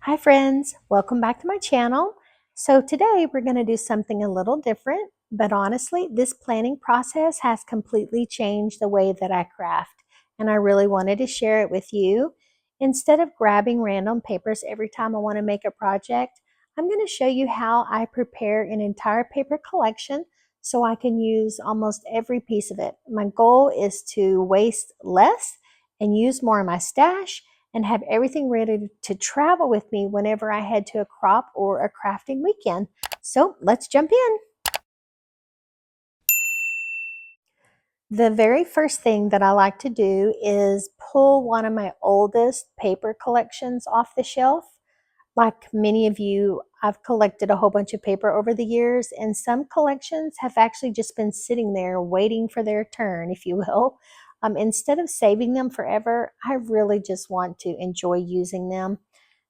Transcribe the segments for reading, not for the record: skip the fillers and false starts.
Hi friends, welcome back to my channel. So today we're going to do something a little different, but honestly this planning process has completely changed the way that I craft, and I really wanted to share it with you. Instead of grabbing random papers every time I want to make a project, I'm going to show you how I prepare an entire paper collection so I can use almost every piece of it. My goal is to waste less and use more of my stash and have everything ready to travel with me whenever I head to a crop or a crafting weekend. So let's jump in. The very first thing that I like to do is pull one of my oldest paper collections off the shelf. Like many of you, I've collected a whole bunch of paper over the years, and some collections have actually just been sitting there waiting for their turn, if you will. Instead of saving them forever, I really just want to enjoy using them.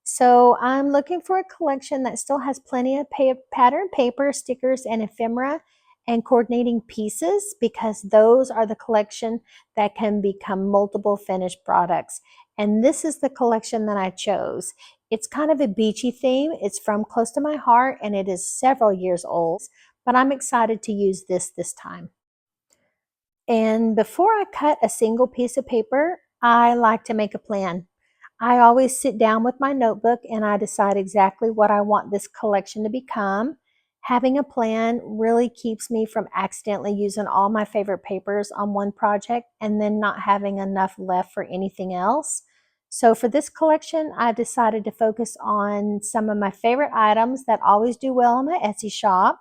So I'm looking for a collection that still has plenty of pattern paper, stickers, and ephemera and coordinating pieces, because those are the collection that can become multiple finished products. And this is the collection that I chose. It's kind of a beachy theme. It's from close to my heart and it is several years old, but I'm excited to use this time. And before I cut a single piece of paper, I like to make a plan. I always sit down with my notebook and I decide exactly what I want this collection to become. Having a plan really keeps me from accidentally using all my favorite papers on one project and then not having enough left for anything else. So for this collection, I decided to focus on some of my favorite items that always do well in my Etsy shop.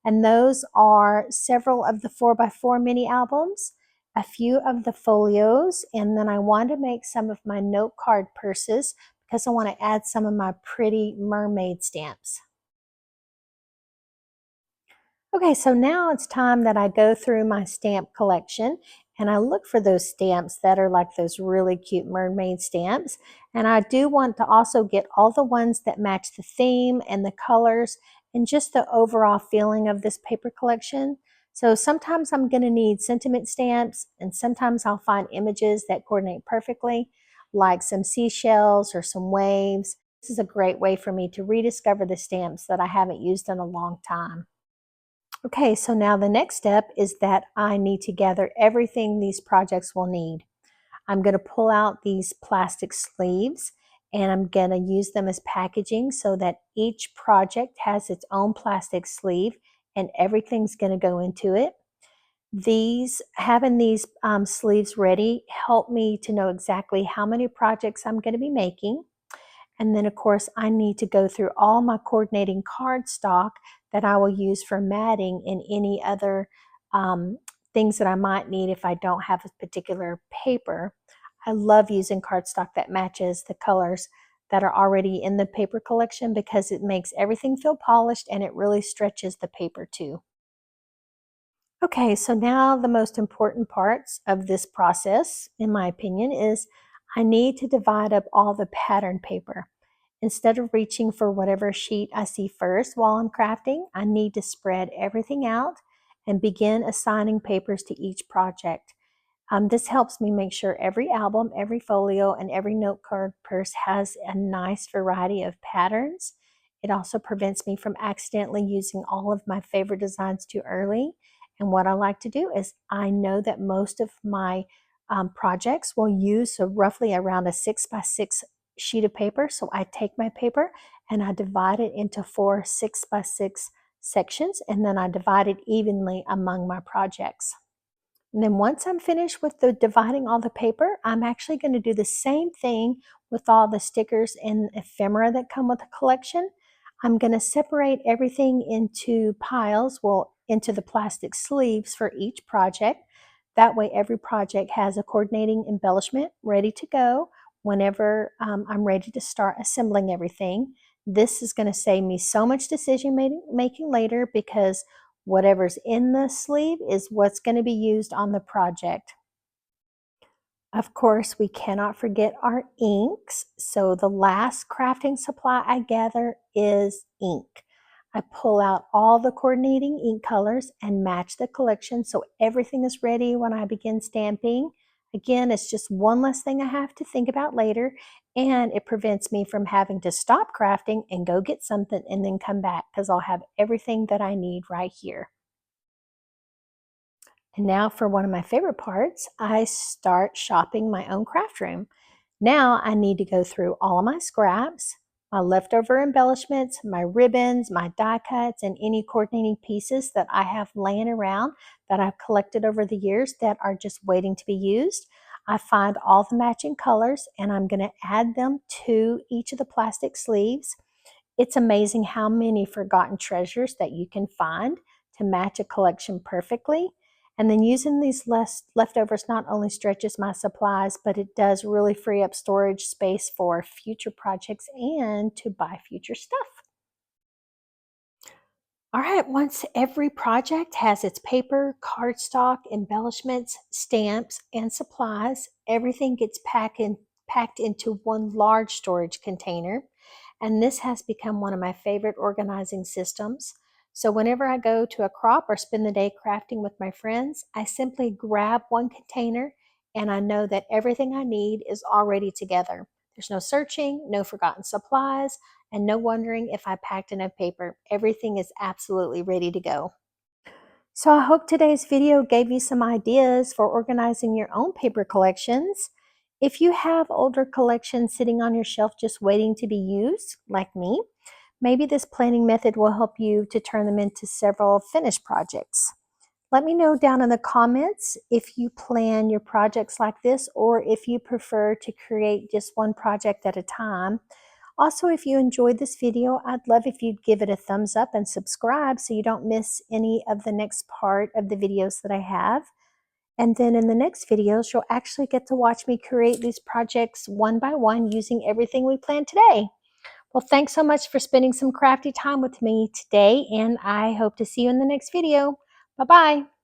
And those are several of the 4x4 mini albums, a few of the folios, and then I wanted to make some of my note card purses because I want to add some of my pretty mermaid stamps. Okay, so now it's time that I go through my stamp collection and I look for those stamps that are like those really cute mermaid stamps. And I do want to also get all the ones that match the theme and the colors and just the overall feeling of this paper collection. So sometimes I'm going to need sentiment stamps, and sometimes I'll find images that coordinate perfectly, like some seashells or some waves. This is a great way for me to rediscover the stamps that I haven't used in a long time. Okay, so now the next step is that I need to gather everything these projects will need. I'm going to pull out these plastic sleeves and I'm going to use them as packaging so that each project has its own plastic sleeve and everything's going to go into it. Having these sleeves ready help me to know exactly how many projects I'm going to be making. And then of course I need to go through all my coordinating cardstock that I will use for matting and any other things that I might need if I don't have a particular paper. I love using cardstock that matches the colors that are already in the paper collection because it makes everything feel polished and it really stretches the paper too. Okay, so now the most important parts of this process, in my opinion, is I need to divide up all the pattern paper. Instead of reaching for whatever sheet I see first while I'm crafting, I need to spread everything out and begin assigning papers to each project. This helps me make sure every album, every folio, and every note card purse has a nice variety of patterns. It also prevents me from accidentally using all of my favorite designs too early. And what I like to do is I know that most of my projects will use so roughly around a 6x6 sheet of paper. So I take my paper and I divide it into 4 6x6 sections, and then I divide it evenly among my projects. And then once I'm finished with the dividing all the paper, I'm actually going to do the same thing with all the stickers and ephemera that come with the collection. I'm going to separate everything into piles, well, into the plastic sleeves for each project. That way every project has a coordinating embellishment ready to go whenever I'm ready to start assembling everything. This is going to save me so much decision making later because whatever's in the sleeve is what's going to be used on the project. Of course, we cannot forget our inks. So the last crafting supply I gather is ink. I pull out all the coordinating ink colors and match the collection so everything is ready when I begin stamping. Again, it's just one less thing I have to think about later, and it prevents me from having to stop crafting and go get something and then come back because I'll have everything that I need right here. And now for one of my favorite parts, I start shopping my own craft room. Now I need to go through all of my scraps, my leftover embellishments, my ribbons, my die cuts, and any coordinating pieces that I have laying around that I've collected over the years that are just waiting to be used. I find all the matching colors and I'm going to add them to each of the plastic sleeves. It's amazing how many forgotten treasures that you can find to match a collection perfectly. And then using these leftovers not only stretches my supplies, but it does really free up storage space for future projects and to buy future stuff. All right, once every project has its paper, cardstock, embellishments, stamps, and supplies, everything gets packed into one large storage container. And this has become one of my favorite organizing systems. So whenever I go to a crop or spend the day crafting with my friends, I simply grab one container and I know that everything I need is already together. There's no searching, no forgotten supplies, and no wondering if I packed enough paper. Everything is absolutely ready to go. So I hope today's video gave you some ideas for organizing your own paper collections. If you have older collections sitting on your shelf just waiting to be used, like me, maybe this planning method will help you to turn them into several finished projects. Let me know down in the comments if you plan your projects like this or if you prefer to create just one project at a time. Also, if you enjoyed this video, I'd love if you'd give it a thumbs up and subscribe so you don't miss any of the next part of the videos that I have. And then in the next videos, you'll actually get to watch me create these projects one by one using everything we planned today. Well, thanks so much for spending some crafty time with me today, and I hope to see you in the next video. Bye-bye.